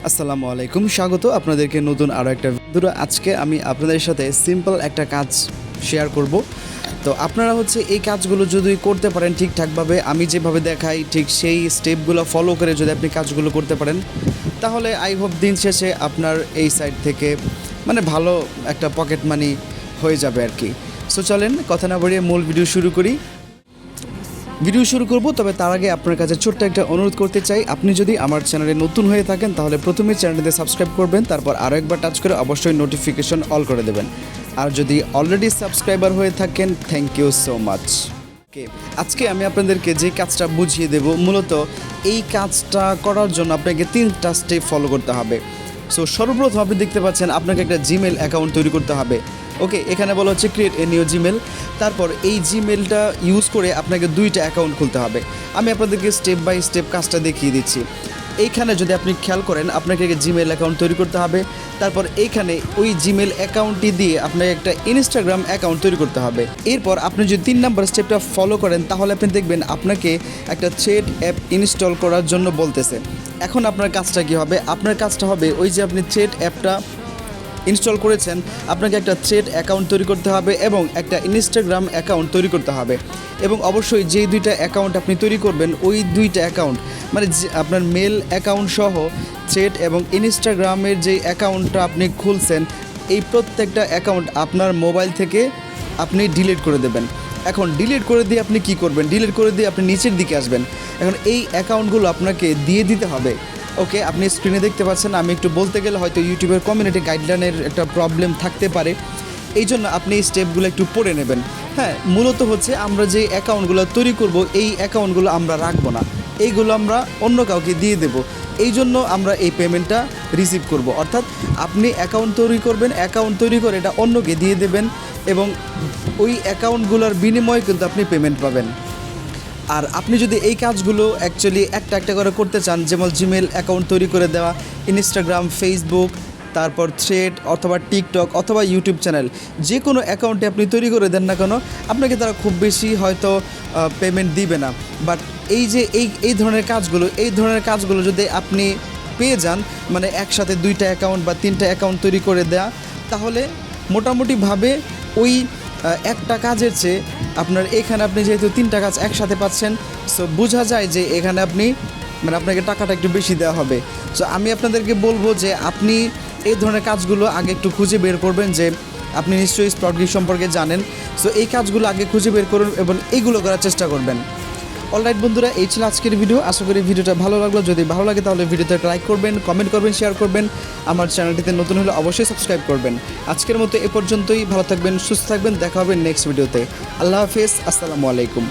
আসসালামু আলাইকুম, স্বাগত আপনাদেরকে নতুন আরও একটা ভিডিও। আজকে আমি আপনাদের সাথে সিম্পল একটা কাজ শেয়ার করব। তো আপনারা এই কাজগুলো যদি করতে পারেন ঠিকঠাকভাবে, আমি যেভাবে দেখাই ঠিক সেই স্টেপগুলো ফলো করে যদি আপনি কাজগুলো করতে পারেন, তাহলে আই হোপ দিন শেষে আপনার এই সাইড থেকে ভালো একটা পকেট মানি হয়ে যাবে আর কি। সো চলেন কথা না বাড়িয়ে মূল ভিডিও শুরু করব। তবে তার আগে আপনার কাছে ছোট্ট একটা অনুরোধ করতে চাই, আপনি যদি আমার চ্যানেলে নতুন হয়ে থাকেন তাহলে প্রথমে চ্যানেলটিতে সাবস্ক্রাইব করবেন, তারপর আরও একবার টাচ করে অবশ্যই নোটিফিকেশন অল করে দেবেন। আর যদি অলরেডি সাবস্ক্রাইবার হয়ে থাকেন, থ্যাংক ইউ সো মাচ। আজকে আমি আপনাদেরকে যে কাজটা বুঝিয়ে দেব, মূলত এই কাজটা করার জন্য আপনাকে 3টা স্টেপ ফলো করতে হবে। সো সর্বপ্রথম আপনি দেখতে পাচ্ছেন আপনাকে একটা জিমেল অ্যাকাউন্ট তৈরি করতে হবে। ওকে, এখানে বলা হচ্ছে ক্রিয়েট এ নিউ জিমেল। তারপর এই জিমেলটা ইউজ করে আপনাকে 2টা অ্যাকাউন্ট খুলতে হবে। আমি আপনাদেরকে স্টেপ বাই স্টেপ কাজটা দেখিয়ে দিচ্ছি। এইখানে যদি আপনি খেয়াল করেন, আপনাকে একটা জিমেল অ্যাকাউন্ট তৈরি করতে হবে। তারপর এইখানে ওই জিমেল অ্যাকাউন্টটি দিয়ে আপনাকে একটা ইনস্টাগ্রাম অ্যাকাউন্ট তৈরি করতে হবে। এরপর আপনি যদি 3 নম্বর স্টেপটা ফলো করেন, তাহলে আপনি দেখবেন আপনাকে একটা থ্রেড অ্যাপ ইনস্টল করার জন্য বলতেছে। এখন আপনার কাজটা কী হবে? আপনার কাজটা হবে ওই যে আপনি থ্রেড অ্যাপটা ইনস্টল করেছেন, আপনাকে একটা থ্রেড অ্যাকাউন্ট তৈরি করতে হবে এবং একটা ইনস্টাগ্রাম অ্যাকাউন্ট তৈরি করতে হবে। এবং অবশ্যই যেই 2টা অ্যাকাউন্ট আপনি তৈরি করবেন, ওই 2টা অ্যাকাউন্ট যে আপনার মেল অ্যাকাউন্ট সহ থ্রেড এবং ইনস্টাগ্রামের যে অ্যাকাউন্টটা আপনি খুলছেন, এই প্রত্যেকটা অ্যাকাউন্ট আপনার মোবাইল থেকে আপনি ডিলিট করে দেবেন। এখন ডিলিট করে দিয়ে আপনি কি করবেন? ডিলিট করে দিয়ে আপনি নিচের দিকে আসবেন। এখন এই অ্যাকাউন্টগুলো আপনাকে দিয়ে দিতে হবে। ওকে, আপনি স্ক্রিনে দেখতে পাচ্ছেন, আমি একটু বলতে গেলে হয়তো ইউটিউবের কমিউনিটি গাইডলাইনের একটা প্রবলেম থাকতে পারে, এই জন্য আপনি এই স্টেপগুলো একটু পড়ে নেবেন। হ্যাঁ, মূলত আমরা যে অ্যাকাউন্টগুলো তৈরি করব, এই অ্যাকাউন্টগুলো আমরা রাখবো না, এইগুলো আমরা অন্য কাউকে দিয়ে দেব। এই জন্য আমরা এই পেমেন্টটা রিসিভ করব। অর্থাৎ আপনি অ্যাকাউন্ট তৈরি করবেন, অ্যাকাউন্ট তৈরি করে এটা অন্যকে দিয়ে দেবেন এবং ওই অ্যাকাউন্টগুলোর বিনিময়ে কিন্তু আপনি পেমেন্ট পাবেন। আর আপনি যদি এই কাজগুলো অ্যাকচুয়ালি একটা একটা করে করতে চান, যেমন জিমেল অ্যাকাউন্ট তৈরি করে দেওয়া, ইনস্টাগ্রাম, ফেসবুক, তারপর থ্রেড অথবা টিকটক অথবা ইউটিউব চ্যানেল, যে কোনো অ্যাকাউন্টে আপনি তৈরি করে দেন না কেন, আপনাকে তারা খুব বেশি হয়তো পেমেন্ট দিবে না। বাট এই ধরনের কাজগুলো যদি আপনি পেয়ে যান, একসাথে 2টা অ্যাকাউন্ট বা 3টা অ্যাকাউন্ট তৈরি করে দেয়া, তাহলে মোটামুটিভাবে ওই একটা কাজের চেয়ে আপনার এখানে আপনি যেহেতু 3টা কাজ একসাথে পাচ্ছেন, সো বোঝা যায় যে এখানে আপনাকে টাকাটা একটু বেশি দেওয়া হবে। সো আমি আপনাদেরকে বলবো যে আপনি এই ধরনের কাজগুলো আগে একটু খুঁজে বের করবেন, যে আপনি নিশ্চয়ই স্পটগিগ সম্পর্কে জানেন। সো এই কাজগুলো আগে খুঁজে বের করুন এবং এইগুলো করার চেষ্টা করবেন। অলরাইট বন্ধুরা, এই ছিল আজকের ভিডিও। আশা করি ভিডিওটা ভালো লাগলো। যদি ভালো লাগে তাহলে ভিডিওতে লাইক করবেন, কমেন্ট করবেন, শেয়ার করবেন। আমার চ্যানেলটিতে নতুন হলে অবশ্যই সাবস্ক্রাইব করবেন। আজকের মতো এ পর্যন্তই। ভালো থাকবেন, সুস্থ থাকবেন। দেখা হবে নেক্সট ভিডিওতে। আল্লাহ হাফেজ, আসসালামু আলাইকুম।